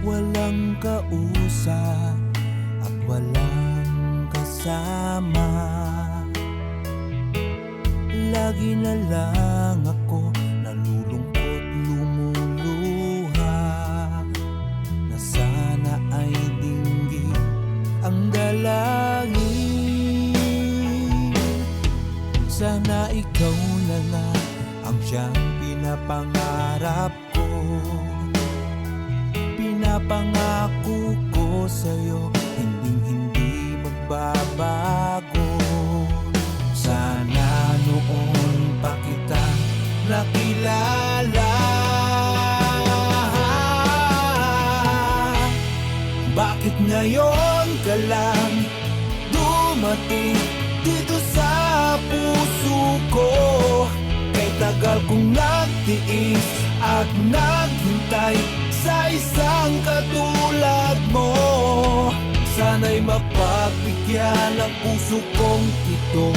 walang kausap at walang kasama. Lagi na lang ako nalulungkot, lumuluha, na sana ay dinggin ang dalangin. Sana ikaw na nga ang siyang pinapangarap ko. Pinapangako ko sa'yo, hinding-hindi magbabago. Sana noon pa kita nakilala. Bakit ngayon ka lang dumating dito sa puso ko? Kay tagal kong nagtiis at naghintay sa isang katulad mo. Sana'y mapagbigyan ang puso kong ito.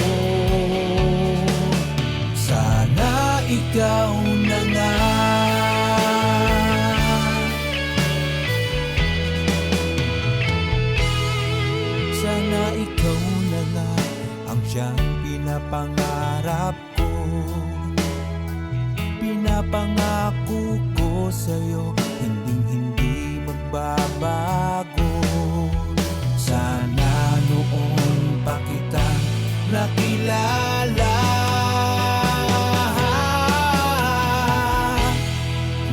Sana ikaw na nga. Sana ikaw na nga ang siyang pinapangarap ko. Pinapangako ko sa'yo, hinding-hindi magbabago. Sana noon pa kita nakilala.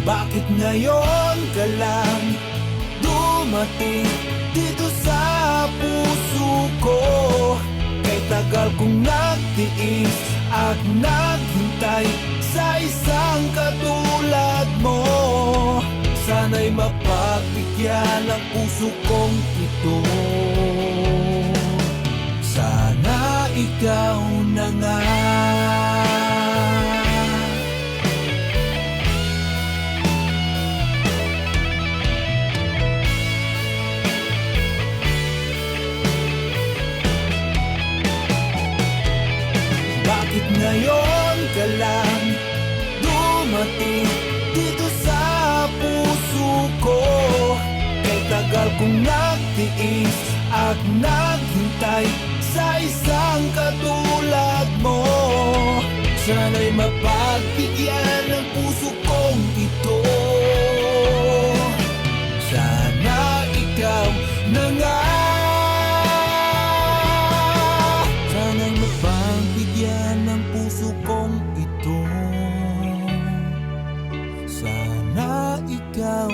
Bakit ngayon ka lang dumating dito sa puso ko? Kay tagal kong nagtiis at naghintay sa isang katulad mo. Sana'y mapagbigyan ang puso kong ito. Sana ikaw na nga. Bakit ngayon ka lang dumating dito sa puso ko? Kay tagal kong nagtiis at naghintay sa isang katulad mo. Sana'y mapagbigyan ang puso kong ito. Sana ikaw na nga. Sana'y mapagbigyan ng puso kong ito. Sana ikaw